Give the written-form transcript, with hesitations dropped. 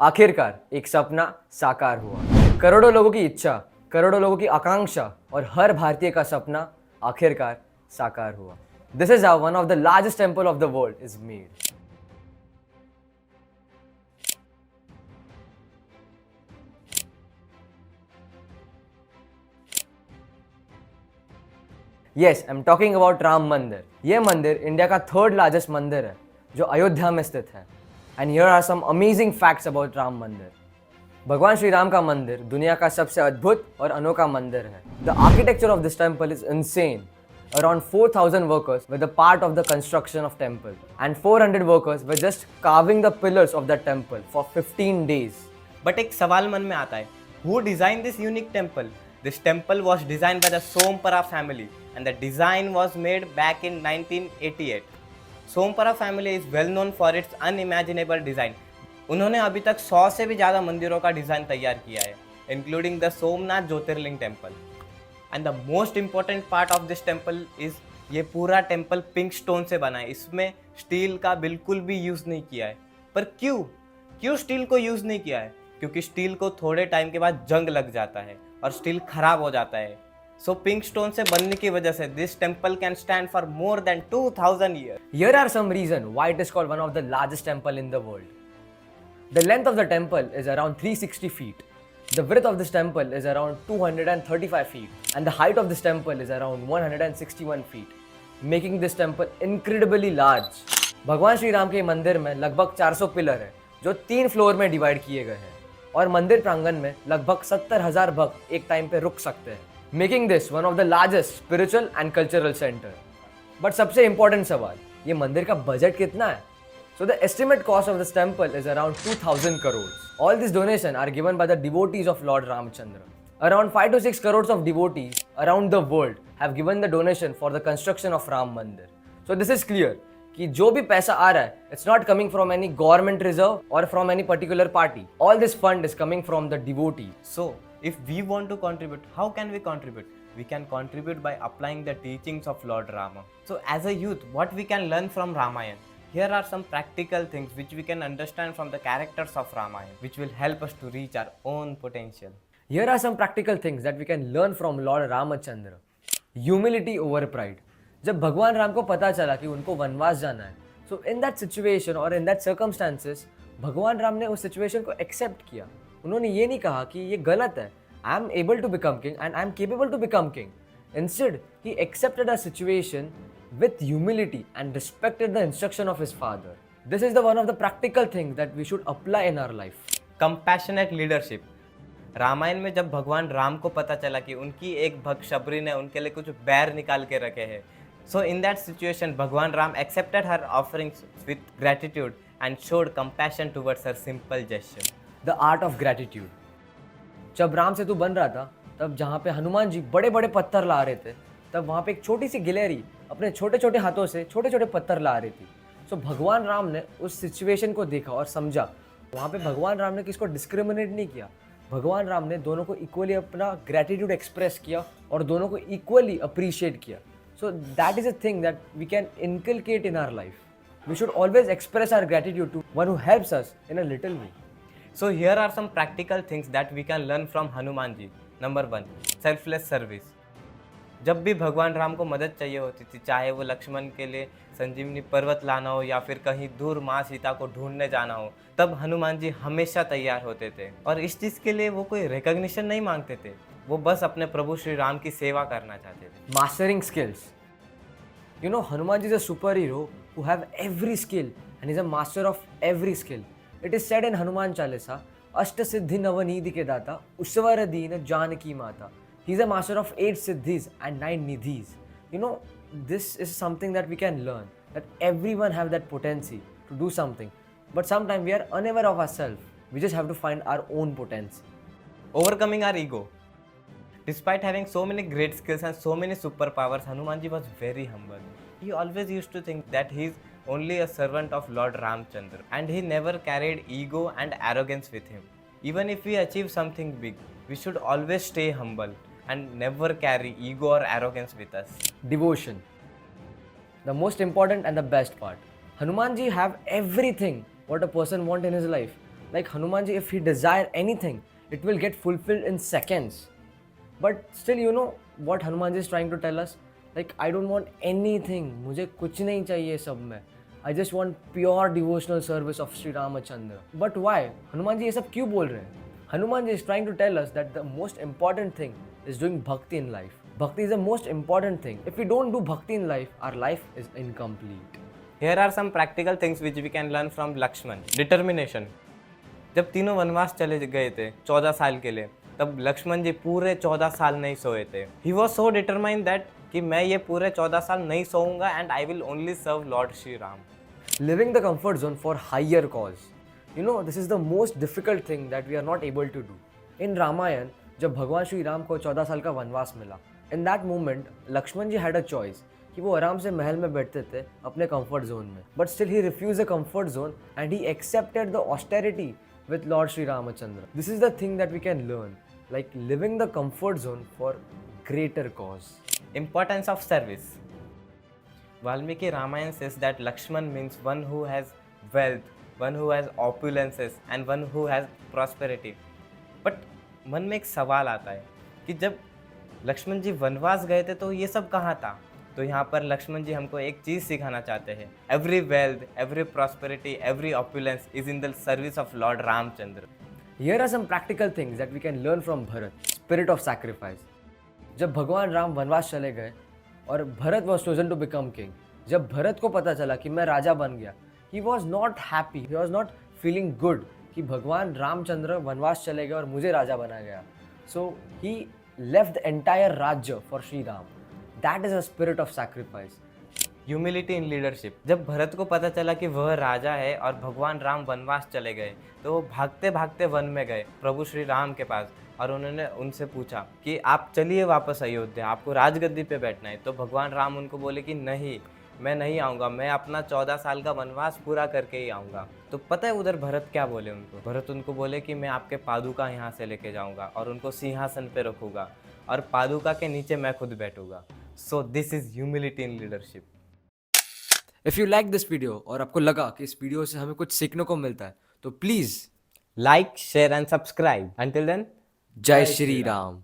आखिरकार एक सपना साकार हुआ। करोड़ों लोगों की इच्छा, करोड़ों लोगों की आकांक्षा और हर भारतीय का सपना आखिरकार साकार हुआ। This is how one of the largest temple of the world is made. Yes, I am talking about Ram मंदिर। ये मंदिर इंडिया का थर्ड लार्जेस्ट मंदिर है जो अयोध्या में स्थित है। And here are some amazing facts about Ram Mandir. भगवान श्री राम का मंदिर दुनिया का सबसे अद्भुत और अनोखा मंदिर है। The architecture of this temple is insane. Around 4,000 workers were the part of the construction of temple, and 400 workers were just carving the pillars of the temple for 15 days. But एक सवाल मन में आता है, who designed this unique temple? This temple was designed by the Sompara family and the design was made back in 1988. Sompara family is well known for its unimaginable design. उन्होंने अभी तक 100 से भी ज़्यादा मंदिरों का डिज़ाइन तैयार किया है, including the Somnath Jyotirlinga temple. And the most important part of this temple is ये पूरा टेम्पल पिंक स्टोन से बना है. इसमें स्टील का बिल्कुल भी यूज़ नहीं किया है. पर क्यों स्टील को यूज़ नहीं किया है? क्योंकि स्टील को थोड़े टाइम के बाद जंग लग जाता है और स्टील खराब हो जाता है. सो पिंक स्टोन से बनने की वजह से this temple can stand for more than 2000 year. Here are some reasons why it is called one of the largest temple in the world. The length of the temple is around 360 feet. The width of this temple is around 235 feet and the height of this temple is around 161 feet, making this temple incredibly large. भगवान श्री राम के मंदिर में लगभग 400 pillar है जो 3 floor में divide किए गए हैं और मंदिर प्रांगण में लगभग 70,000 भक्त एक टाइम पे रुक सकते हैं, making this one of the largest spiritual and cultural centre. But सबसे इंपॉर्टेंट सवाल, ये मंदिर का बजट कितना है? So the estimate cost of this temple is around 2,000 crores. All these donations are given by the devotees of Lord Ramachandra. Around 5 to 6 crores of devotees around the world have given the donation for the construction of Ram Mandir. So this is clear कि जो भी पैसा आ रहा है, it's not coming from any government reserve or from any particular party. All this fund is coming from the devotee. So if we want to contribute, how can we contribute? We can contribute by applying the teachings of Lord Rama. So as a youth, what we can learn from Ramayana? Here are some practical things which we can understand from the characters of Ramayana, which will help us to reach our own potential. Here are some practical things that we can learn from Lord Ramachandra. Humility over pride. जब भगवान राम को पता चला कि उनको वनवास जाना है, so in that situation or in that circumstances, भगवान राम ने उस सिचुएशन को एक्सेप्ट किया. उन्होंने ये नहीं कहा कि ये गलत है. I am able to become king and I am capable to become king. Instead, he accepted a situation with humility and respected the instruction of his father. This is the one of the practical things that we should apply in our life. Compassionate leadership. Ramayan में जब भगवान राम को पता चला कि उनकी एक भक्त शबरी ने उनके लिए कुछ बैर निकाल के रखे हैं, so in that situation भगवान Ram accepted her offerings with gratitude and showed compassion towards her simple gesture. The art of gratitude. जब राम सेतु बन रहा था, तब जहाँ पे हनुमान जी बड़े बड़े पत्थर ला रहे थे, तब वहाँ पे एक छोटी सी गिलहरी अपने छोटे छोटे हाथों से छोटे छोटे पत्थर ला रही थी. सो भगवान राम ने उस सिचुएशन को देखा और समझा. वहाँ पे भगवान राम ने किसको डिस्क्रिमिनेट नहीं किया. भगवान राम ने दोनों को इक्वली अपना ग्रेटिट्यूड एक्सप्रेस किया और दोनों को इक्वली अप्रिशिएट किया. So that is a thing that we can inculcate in our life. We should always express our gratitude to one who helps us in a little way. So here are some practical things that we can learn from Hanuman ji. Number 1, selfless service. जब भी भगवान राम को मदद चाहिए होती थी, चाहे वो लक्ष्मण के लिए संजीवनी पर्वत लाना हो या फिर कहीं दूर माँ सीता को ढूंढने जाना हो, तब हनुमान जी हमेशा तैयार होते थे. और इस चीज़ के लिए वो कोई रिकॉग्निशन नहीं मांगते थे, वो बस अपने प्रभु श्री राम की सेवा करना चाहते थे. Mastering skills. You know, Hanuman ji is a superhero who have every skill and is a master of every skill. It is said in Hanuman Chalisa, Ashta Siddhi Navanidhi ke data, Uswara Deen Janaki Mata. He is a master of 8 siddhis and 9 nidhis. You know, this is something that we can learn, that everyone have that potency to do something. But sometimes we are unaware of ourselves. We just have to find our own potency. Overcoming our ego. Despite having so many great skills and so many superpowers, Hanumanji was very humble. He always used to think that he is only a servant of Lord Ramchandra, and he never carried ego and arrogance with him. Even if we achieve something big, we should always stay humble and never carry ego or arrogance with us. Devotion. The most important and the best part. Hanumanji have everything what a person want in his life, Like Hanumanji, if he desire anything, it will get fulfilled in seconds. But still, you know what Hanumanji is trying to tell us? Like, I don't want anything. मुझे कुछ नहीं चाहिए सब में. I just want pure devotional service of Sri Ramachandra. But why? Hanumanji ये सब क्यों बोल रहे हैं? Hanumanji is trying to tell us that the most important thing is doing bhakti in life. Bhakti is the most important thing. If we don't do bhakti in life, our life is incomplete. Here are some practical things which we can learn from Lakshman. Determination. जब तीनों वनवास चले गए थे 14 साल के लिए, तब लक्ष्मण जी पूरे 14 साल नहीं सोए थे. He was so determined that कि मैं ये पूरे 14 साल नहीं सोऊंगा and I will only serve Lord Shri Ram. Living the comfort zone for higher cause. You know, this is the most difficult thing that we are not able to do. In Ramayan, जब भगवान श्री राम को 14 साल का वनवास मिला, in that moment, Lakshman ji had a choice कि वो आराम से महल में बैठते थे अपने comfort zone में. But still he refused the comfort zone and he accepted the austerity with Lord Sri Ramachandra. This is the thing that we can learn, like living the comfort zone for greater cause. Importance of service. Valmiki Ramayana says that Lakshman means one who has wealth, one who has opulences and one who has prosperity. But मन में एक सवाल आता है कि जब लक्ष्मण जी वनवास गए थे तो ये सब कहाँ था? तो यहाँ पर लक्ष्मण जी हमको एक चीज़ सिखाना चाहते हैं. Every wealth, every prosperity, every opulence is in the service of Lord Ramchandra. Here are some practical things that we can learn from Bharat. Spirit of sacrifice. जब भगवान राम वनवास चले गए और Bharat was chosen to become king, जब भरत को पता चला कि मैं राजा बन गया, he was not happy, he was not feeling good कि भगवान रामचंद्र वनवास चले गए और मुझे राजा बना गया. So he left the entire राज्य for Shri Ram. That is a spirit of sacrifice. Humility in leadership. जब भरत को पता चला कि वह राजा है और भगवान राम वनवास चले गए, तो वो भागते भागते वन में गए प्रभु श्री राम के पास और उन्होंने उनसे पूछा कि आप चलिए वापस अयोध्या, आपको राजगद्दी पे बैठना है. तो भगवान राम उनको बोले कि नहीं, मैं नहीं आऊँगा, मैं अपना 14 साल का वनवास पूरा करके ही आऊँगा. तो पता है उधर भरत क्या बोले उनको? भरत उनको बोले कि मैं आपके पादुका यहाँ से लेके जाऊँगा और उनको सिंहासन पे रखूँगा और पादुका के नीचे मैं खुद बैठूँगा. So this is humility in leadership. If you like this video और आपको लगा कि इस वीडियो से हमें कुछ सीखने को मिलता है, तो please like, share and subscribe. Until then, जय श्री राम.